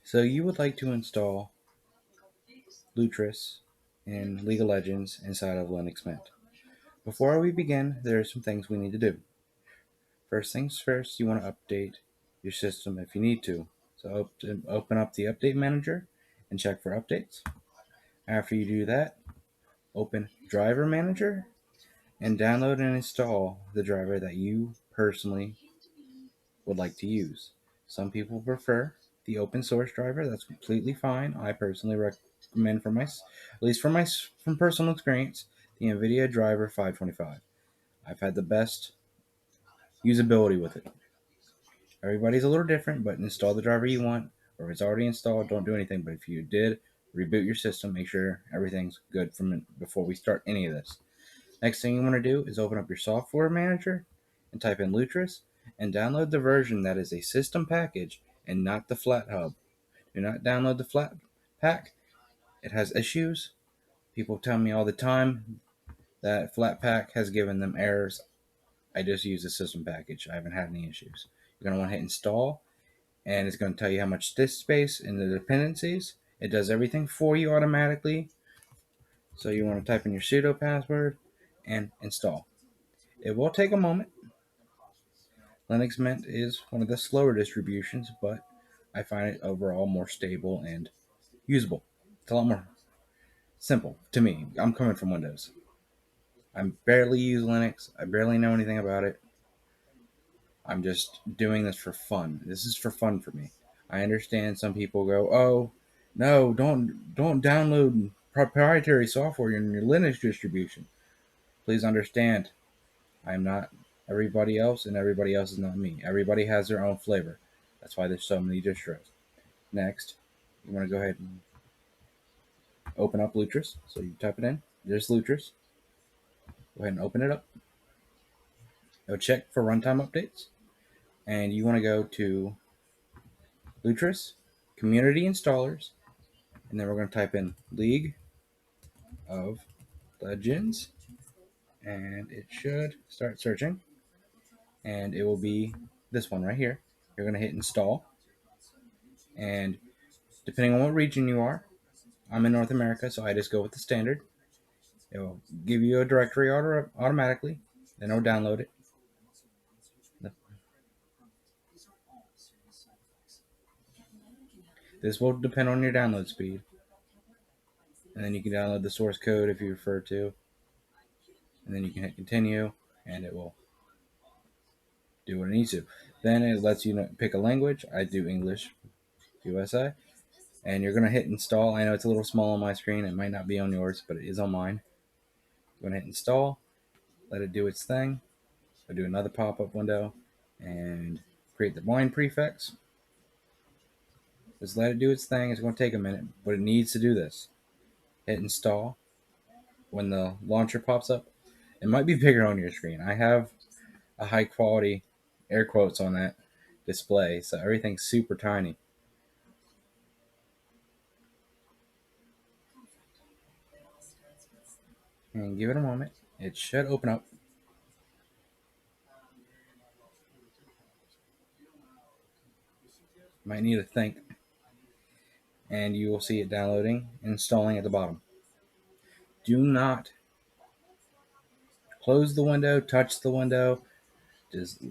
So you would like to install Lutris in League of Legends inside of Linux Mint. Before we begin, there are some things we need to do. First things first, you want to update your system if you need to. So open up the update manager and check for updates. After you do that, open driver manager and download and install the driver that you personally would like to use. Some people prefer the open source driver. That's completely fine. I personally recommend at least from personal experience, the NVIDIA driver 525. I've had the best usability with it. Everybody's a little different, but install the driver you want, or if it's already installed, don't do anything. But if you did, reboot your system, make sure everything's good from it before we start any of this. Next thing you want to do is open up your software manager and type in Lutris and download the version that is a system package and not the flat hub. Do not download the flat pack. It has issues. People tell me all the time that flat pack has given them errors. I just use the system package. I haven't had any issues. You're going to want to hit install, and it's going to tell you how much disk space in the dependencies. It does everything for you automatically. So you want to type in your sudo password and install. It will take a moment. Linux Mint is one of the slower distributions, but I find it overall more stable and usable. It's a lot more simple to me. I'm coming from Windows. I barely use Linux. I barely know anything about it. I'm just doing this for fun. This is for fun for me. I understand some people go, "Oh, no, don't download proprietary software in your Linux distribution." Please understand, I'm not everybody else, and everybody else is not me. Everybody has their own flavor. That's why there's so many distros. Next, you want to go ahead and open up Lutris. So you type it in. There's Lutris. Go ahead and open it up. Go check for runtime updates. And you want to go to Lutris, Community Installers. And then we're going to type in League of Legends. And it should start searching. And it will be this one right here. You're going to hit install. And depending on what region you are, I'm in North America, so I just go with the standard. It will give you a directory automatically, then it'll download it. This will depend on your download speed. And then you can download the source code if you prefer to. And then you can hit continue, and it will do what it needs to. Then it lets you pick a language. I do English, USA. And you're going to hit install. I know it's a little small on my screen. It might not be on yours, but it is on mine. You're going to hit install. Let it do its thing. I'll do another pop-up window and create the blind prefix. Just let it do its thing. It's going to take a minute, but it needs to do this. Hit install. When the launcher pops up, it might be bigger on your screen. I have a high quality air quotes on that display, so everything's super tiny. And give it a moment. It should open up. Might need to think. And you will see it downloading and installing at the bottom. Do not close the window, touch the window. Just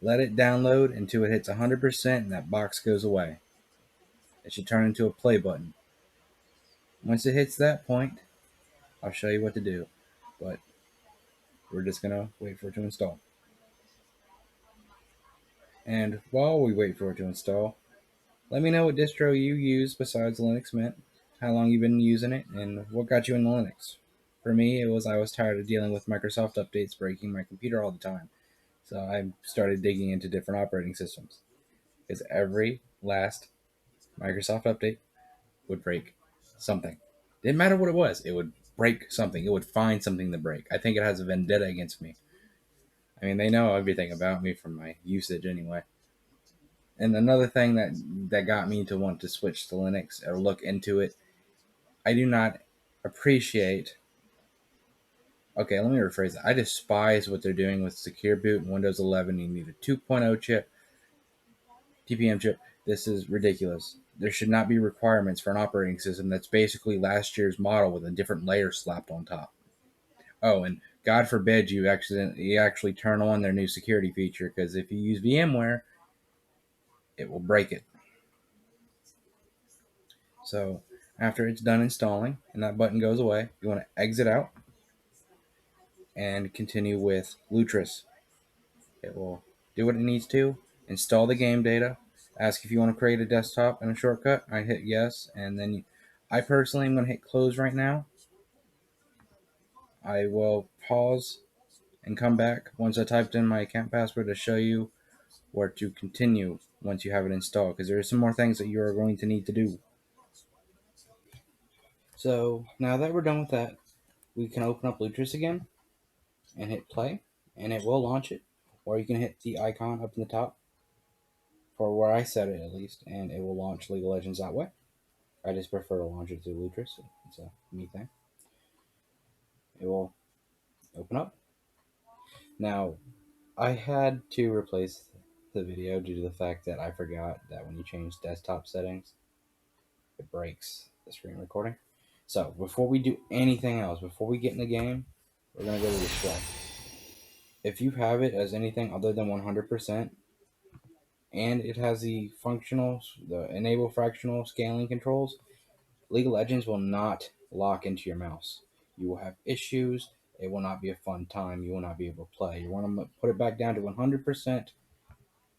let it download until it hits 100% and that box goes away. It should turn into a play button. Once it hits that point, I'll show you what to do. But we're just going to wait for it to install. And while we wait for it to install, let me know what distro you use besides Linux Mint, how long you've been using it, and what got you into Linux. For me, I was tired of dealing with Microsoft updates breaking my computer all the time. So I started digging into different operating systems. Because every last Microsoft update would break something. Didn't matter what it was, it would break something. It would find something to break. I think it has a vendetta against me. I mean, they know everything about me from my usage anyway. And another thing that got me to want to switch to Linux or look into it, I do not appreciate. Okay, let me rephrase it. I despise what they're doing with Secure Boot and Windows 11. You need a 2.0 chip, TPM chip. This is ridiculous. there should not be requirements for an operating system that's basically last year's model with a different layer slapped on top. Oh, and God forbid you actually turn on their new security feature, because if you use VMware, it will break it. So after it's done installing and that button goes away, you want to exit out and continue with Lutris. It will do what it needs to, install the game data, ask if you want to create a desktop and a shortcut. I hit yes, and then I personally am going to hit close right now. I will pause and come back once I typed in my account password to show you where to continue once you have it installed, because there are some more things that you are going to need to do. So now that we're done with that, we can open up Lutris again and hit play, and it will launch it. Or you can hit the icon up in the top, for where I set it at least, and it will launch League of Legends that way. I just prefer to launch it through Lutris. It's a me thing. It will open up. Now, I had to replace the video due to the fact that I forgot that when you change desktop settings, it breaks the screen recording. So before we do anything else, before we get in the game, we're going to go to display. If you have it as anything other than 100%, and it has the enable fractional scaling controls, League of Legends will not lock into your mouse. You will have issues. It will not be a fun time. You will not be able to play. You want to put it back down to 100%,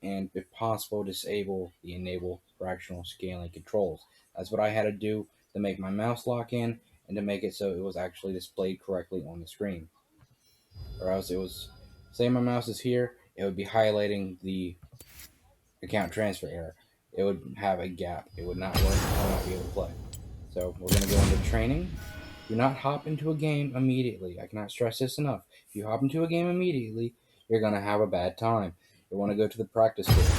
and if possible, disable the enable fractional scaling controls. That's what I had to do to make my mouse lock in and to make it so it was actually displayed correctly on the screen. Or else it was, say my mouse is here, it would be highlighting the account transfer error. It would have a gap. It would not work. I would not be able to play. So we're going to go into training. Do not hop into a game immediately. I cannot stress this enough. If you hop into a game immediately, you're going to have a bad time. You want to go to the practice field.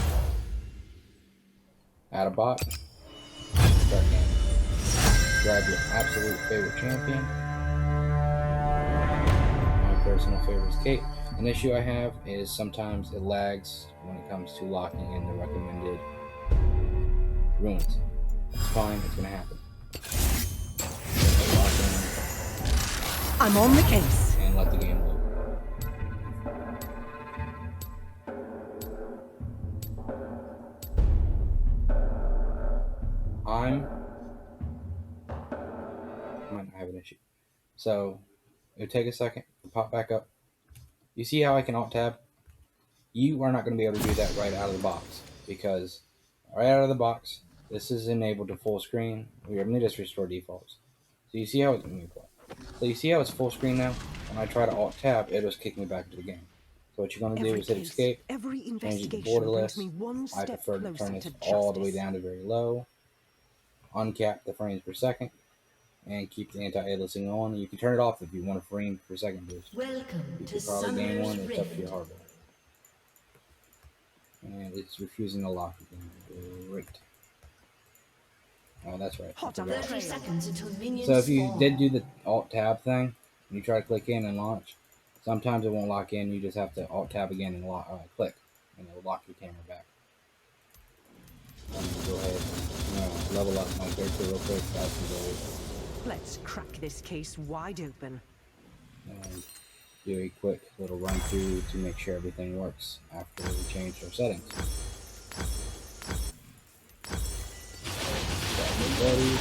Add a bot. Start game. Grab your absolute favorite champion. My personal favorite is Kate. An issue I have is sometimes it lags when it comes to locking in the recommended runes. It's fine. It's going to happen. I'm on the case. And let the game load. I might have an issue. So it'll take a second to pop back up. You see how I can alt tab? You are not going to be able to do that right out of the box, because right out of the box, this is enabled to full screen. Let me just restore defaults. So you see how it's full screen now? When I try to alt tab, it'll just kick me back to the game. So what you're going to do is hit escape, change it to borderless. I prefer to turn this all the way down to very low, uncap the frames per second, and keep the anti-aliasing on. You can turn it off if you want a frame per second boost. Welcome you to can probably game one, it's up to your Rift. hardware. And it's refusing to lock again. Great. Oh, that's right. Hot on 30 seconds until minions So if you spawn. did do the alt tab thing, and you try to click in and launch, sometimes it won't lock in. You just have to alt tab again and click, and it'll lock your camera back. I'm gonna go ahead and level up my character real quick. Let's crack this case wide open. And do a quick little run through to make sure everything works after we changed our settings. Ready.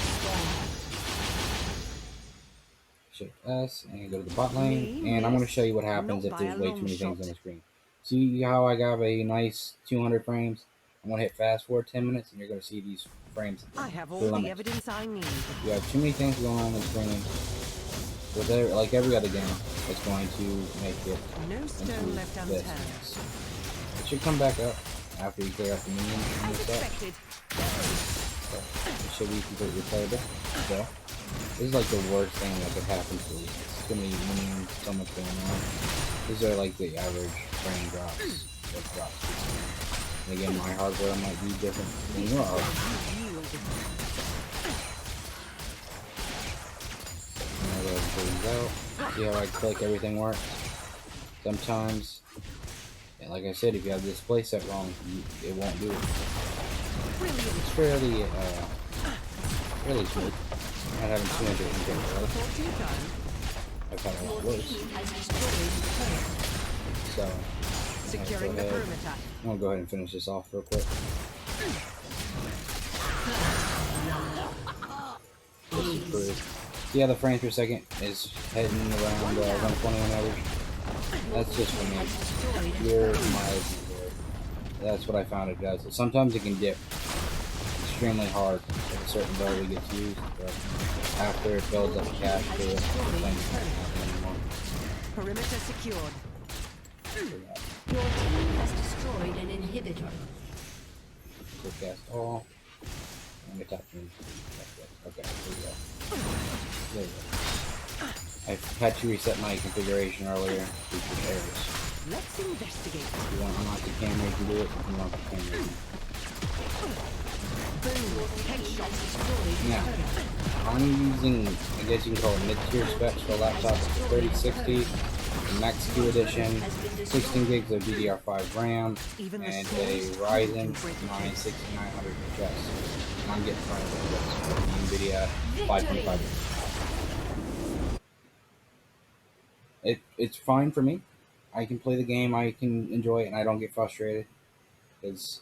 Shift S and go to the bot lane, and I'm going to show you what happens if there's way too many things on the screen. See how I got a nice 200 frames? I'm going to hit fast forward 10 minutes, and you're going to see these frames. I have all the evidence I need. You have too many things going on the screen. Like every other game, it's going to make it no stone left unturned. It should come back up after you clear out the minions and stuff. It should be completely playable. So this is like the worst thing that could happen to you. It's gonna be minions, so much going on. These are like the average frame drops. And again, my hardware might be different than your hardware. See how I click, everything works. Sometimes, and like I said, if you have the display set wrong, it won't do it. It's fairly fairly smooth. Not having too much anything really. I've had a lot worse. So Securing the perimeter. I'll go ahead and finish this off real quick. This is pretty. See how the frames per second is heading around 120 on average? That's just for me. Here's my keyboard. That's what I found it does. Sometimes it can dip extremely hard if a certain ability gets used, but after it builds up cash to it, things don't happen anymore. Perimeter secured. Your team has destroyed an inhibitor. Quick cast all. And attack me. Okay, there we go. There we go. I had to reset my configuration earlier due to errors. Let's investigate. If you want to unlock the camera, you can do it. If you want the camera, you can. Now, I'm using, I guess you can call it mid-tier specs for a laptop. 3060, Max Q Edition, 16 gigs of DDR5 RAM, and a Ryzen 9 6900 HS. And I'm getting started with this NVIDIA 525. It's fine for me. I can play the game, I can enjoy it, and I don't get frustrated. Because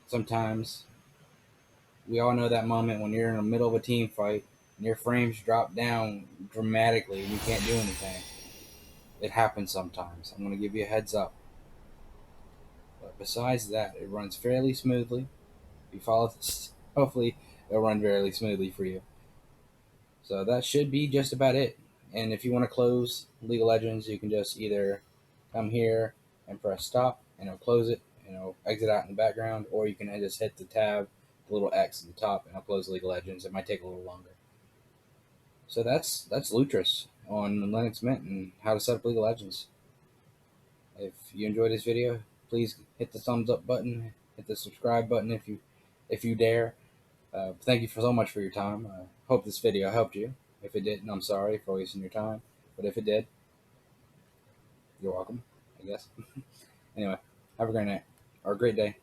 sometimes we all know that moment when you're in the middle of a team fight and your frames drop down dramatically and you can't do anything. It happens sometimes. I'm going to give you a heads up. But besides that, it runs fairly smoothly. If you follow this, hopefully it'll run fairly smoothly for you. So that should be just about it. And if you want to close League of Legends, you can just either come here and press stop and it'll close it and it'll exit out in the background, or you can just hit the tab, the little X at the top, and it'll close League of Legends. It might take a little longer. So that's Lutris on Linux Mint and how to set up League of Legends. If you enjoyed this video, please hit the thumbs up button, hit the subscribe button if you dare. Thank you so much for your time. I hope this video helped you. If it didn't, I'm sorry for wasting your time. But if it did, you're welcome, I guess. Anyway, have a great night or a great day.